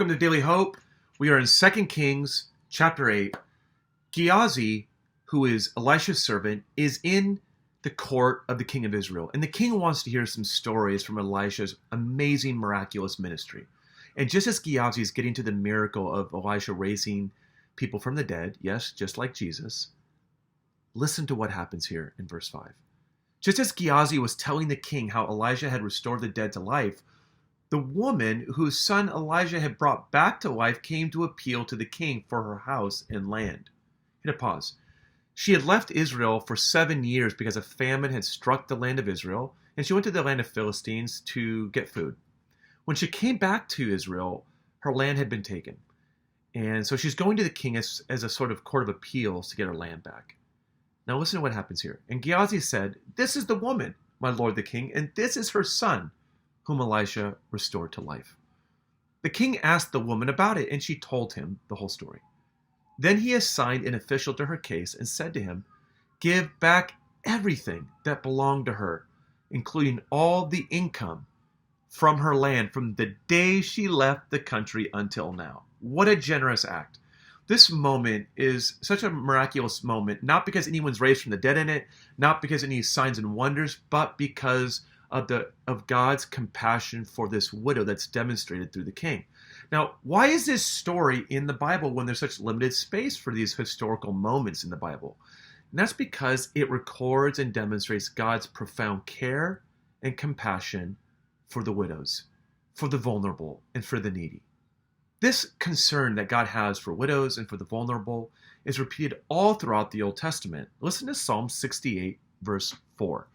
Welcome to Daily Hope. We are in 2 Kings chapter 8. Gehazi, who is Elisha's servant, is in the court of the king of Israel. And the king wants to hear some stories from Elisha's amazing, miraculous ministry. And just as Gehazi is getting to the miracle of Elisha raising people from the dead, yes, just like Jesus, listen to what happens here in verse 5. Just as Gehazi was telling the king how Elisha had restored the dead to life, the woman whose son Elijah had brought back to life came to appeal to the king for her house and land. Hit a pause. She had left Israel for 7 years because a famine had struck the land of Israel, and she went to the land of Philistines to get food. When she came back to Israel, her land had been taken. And so she's going to the king as a sort of court of appeals to get her land back. Now listen to what happens here. And Gehazi said, "This is the woman, my lord the king, and this is her son, whom Elisha restored to life." The king asked the woman about it, and she told him the whole story. Then he assigned an official to her case and said to him, "Give back everything that belonged to her, including all the income from her land from the day she left the country until now." What a generous act. This moment is such a miraculous moment, not because anyone's raised from the dead in it, not because any signs and wonders, but because of God's compassion for this widow that's demonstrated through the king. Now, why is this story in the Bible when there's such limited space for these historical moments in the Bible? And that's because it records and demonstrates God's profound care and compassion for the widows, for the vulnerable, and for the needy. This concern that God has for widows and for the vulnerable is repeated all throughout the Old Testament. Listen to Psalm 68, verse 4.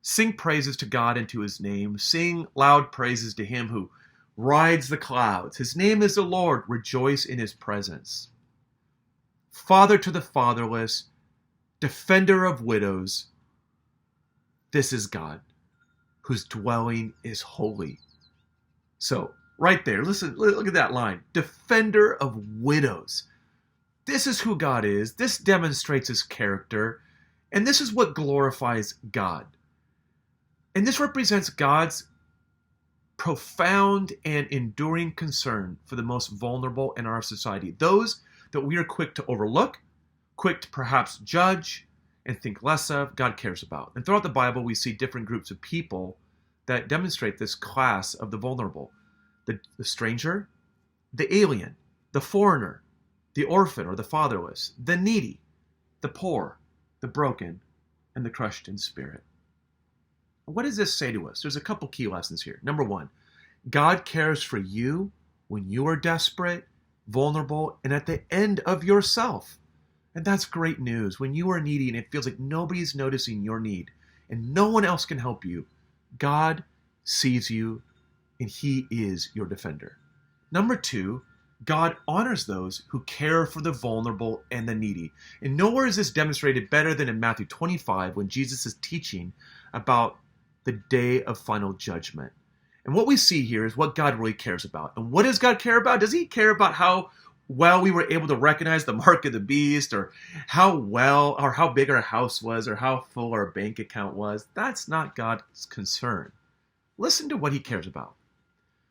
"Sing praises to God and to his name. Sing loud praises to him who rides the clouds. His name is the Lord. Rejoice in his presence. Father to the fatherless, defender of widows. This is God, whose dwelling is holy." So, right there, listen, look at that line. Defender of widows. This is who God is. This demonstrates his character. And this is what glorifies God. And this represents God's profound and enduring concern for the most vulnerable in our society. Those that we are quick to overlook, quick to perhaps judge and think less of, God cares about. And throughout the Bible, we see different groups of people that demonstrate this class of the vulnerable. The stranger, the alien, the foreigner, the orphan or the fatherless, the needy, the poor, the broken, and the crushed in spirit. What does this say to us? There's a couple key lessons here. Number one, God cares for you when you are desperate, vulnerable, and at the end of yourself. And that's great news. When you are needy and it feels like nobody's noticing your need and no one else can help you, God sees you and he is your defender. Number two, God honors those who care for the vulnerable and the needy. And nowhere is this demonstrated better than in Matthew 25 when Jesus is teaching about the day of final judgment. And what we see here is what God really cares about. And what does God care about? Does he care about how well we were able to recognize the mark of the beast, or how well or how big our house was, or how full our bank account was? That's not God's concern. Listen to what he cares about.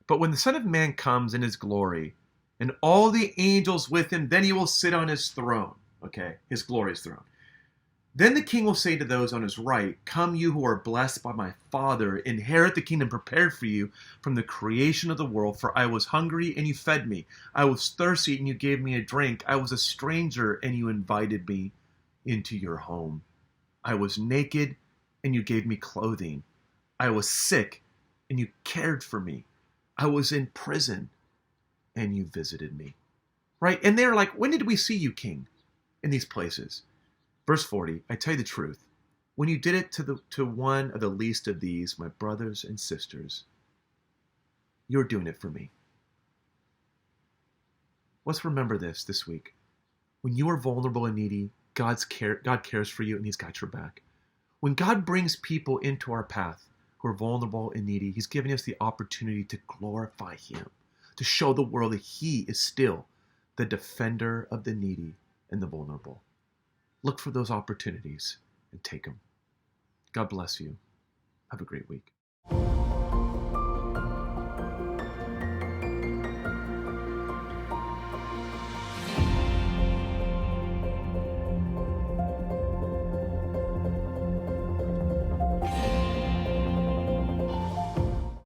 "But when the Son of Man comes in his glory, and all the angels with him, then he will sit on his throne." Okay, his glorious throne. "Then the king will say to those on his right, 'Come, you who are blessed by my Father, inherit the kingdom prepared for you from the creation of the world. For I was hungry, and you fed me. I was thirsty, and you gave me a drink. I was a stranger, and you invited me into your home. I was naked, and you gave me clothing. I was sick, and you cared for me. I was in prison, and you visited me.'" Right? And they're like, "When did we see you, king, in these places?" Verse 40, "I tell you the truth, when you did it to one of the least of these, my brothers and sisters, you're doing it for me." Let's remember this week. When you are vulnerable and needy, God cares for you and he's got your back. When God brings people into our path who are vulnerable and needy, he's giving us the opportunity to glorify him, to show the world that he is still the defender of the needy and the vulnerable. Look for those opportunities and take them. God bless you. Have a great week.